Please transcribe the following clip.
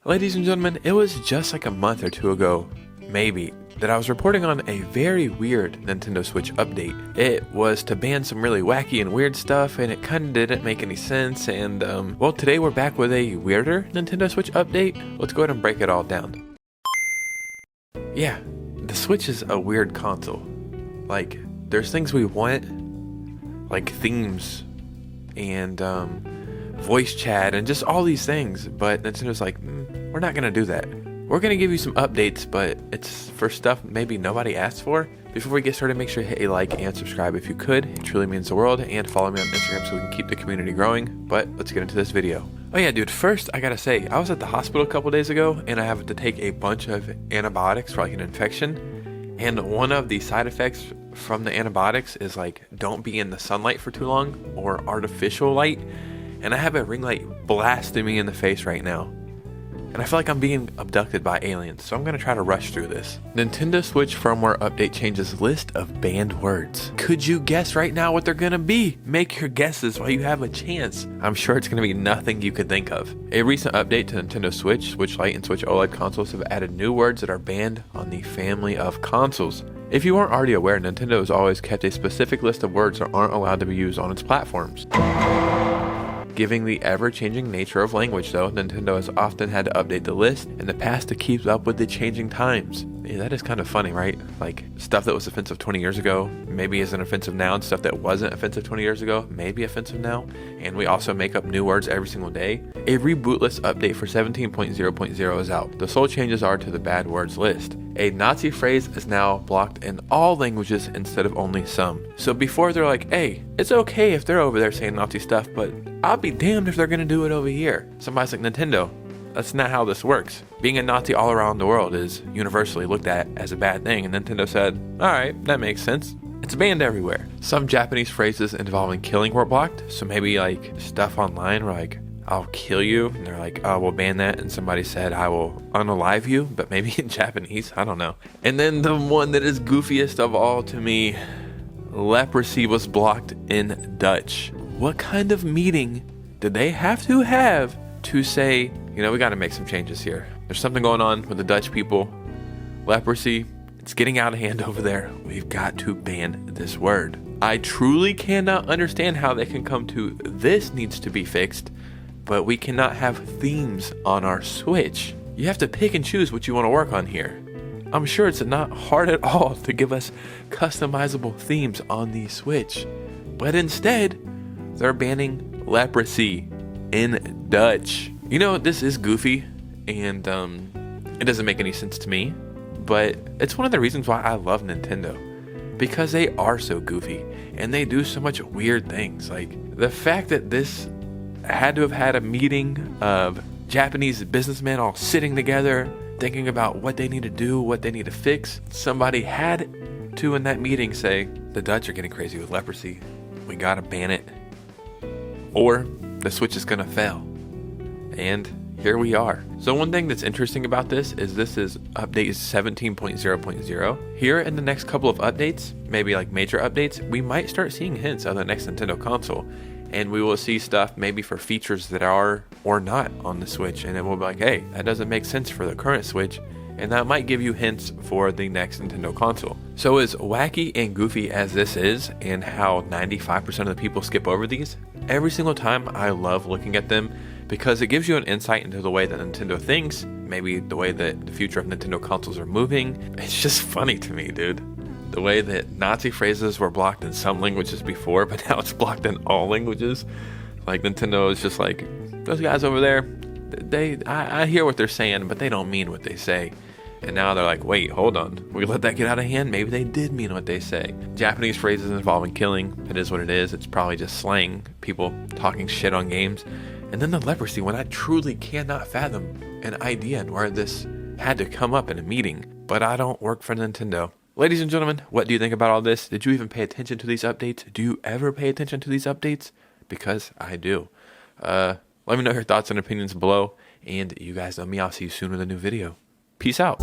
Ladies and gentlemen, it was just like a month or two ago, maybe, that I was reporting on a very weird Nintendo Switch update. It was to ban some really wacky and weird stuff, and it kind of didn't make any sense, and well, today we're back with a weirder Nintendo Switch update. Let's go ahead and break it all down. Yeah, the Switch is a weird console. Like, there's things we want, like themes, and voice chat, and just all these things, but Nintendo's like, we're not gonna do that. We're gonna give you some updates, but it's for stuff maybe nobody asked for. Before we get started, make sure you hit a like and subscribe if you could. It truly means the world. And follow me on Instagram so we can keep the community growing. But let's get into this video. Oh yeah, dude, first I gotta say, I was at the hospital a couple days ago and I have to take a bunch of antibiotics for like an infection. And one of the side effects from the antibiotics is like, don't be in the sunlight for too long or artificial light. And I have a ring light blasting me in the face right now. And I feel like I'm being abducted by aliens, so I'm going to try to rush through this. Nintendo Switch firmware update changes list of banned words. Could you guess right now what they're going to be? Make your guesses while you have a chance. I'm sure it's going to be nothing you could think of. A recent update to Nintendo Switch, Switch Lite, and Switch OLED consoles have added new words that are banned on the family of consoles. If you aren't already aware, Nintendo has always kept a specific list of words that aren't allowed to be used on its platforms. Given the ever-changing nature of language though, Nintendo has often had to update the list in the past to keep up with the changing times. Yeah, that is kind of funny, right? Like, stuff that was offensive 20 years ago maybe isn't offensive now, and stuff that wasn't offensive 20 years ago may be offensive now. And we also make up new words every single day. A rebootless update for 17.0.0 is out. The sole changes are to the bad words list. A Nazi phrase is now blocked in all languages instead of only some. So before they're like, hey, it's okay if they're over there saying Nazi stuff, but I'll be damned if they're gonna do it over here. Somebody's like, Nintendo, that's not how this works. Being a Nazi all around the world is universally looked at as a bad thing, and Nintendo said, alright, that makes sense. It's banned everywhere. Some Japanese phrases involving killing were blocked, so maybe like stuff online were like, I'll kill you, and they're like, oh, we'll ban that, and somebody said, I will unalive you, but maybe in Japanese, I don't know. And then the one that is goofiest of all to me, leprosy was blocked in Dutch. What kind of meeting did they have to say, you know, we gotta make some changes here. There's something going on with the Dutch people. Leprosy, it's getting out of hand over there. We've got to ban this word. I truly cannot understand how they can come to this needs to be fixed, but we cannot have themes on our Switch. You have to pick and choose what you want to work on here. I'm sure it's not hard at all to give us customizable themes on the Switch, but instead, they're banning leprosy in Dutch. You know, this is goofy, and it doesn't make any sense to me, but it's one of the reasons why I love Nintendo. Because they are so goofy, and they do so much weird things. Like, the fact that this had to have had a meeting of Japanese businessmen all sitting together, thinking about what they need to do, what they need to fix. Somebody had to, in that meeting, say, the Dutch are getting crazy with leprosy. We gotta ban it, or the Switch is gonna fail. And here we are. So one thing that's interesting about this is update 17.0.0. Here in the next couple of updates, maybe like major updates, we might start seeing hints of the next Nintendo console. And we will see stuff maybe for features that are or not on the Switch. And then we'll be like, hey, that doesn't make sense for the current Switch. And that might give you hints for the next Nintendo console. So as wacky and goofy as this is, and how 95% of the people skip over these, every single time I love looking at them because it gives you an insight into the way that Nintendo thinks, maybe the way that the future of Nintendo consoles are moving. It's just funny to me, dude. The way that Nazi phrases were blocked in some languages before, but now it's blocked in all languages. Like, Nintendo is just like, those guys over there, I hear what they're saying, but they don't mean what they say. And now they're like, wait, hold on. We let that get out of hand? Maybe they did mean what they say. Japanese phrases involving killing, it is what it is. It's probably just slang, people talking shit on games. And then the leprosy, when I truly cannot fathom an idea where this had to come up in a meeting. But I don't work for Nintendo. Ladies and gentlemen, what do you think about all this? Did you even pay attention to these updates? Do you ever pay attention to these updates? Because I do. Let me know your thoughts and opinions below. And you guys know me. I'll see you soon with a new video. Peace out.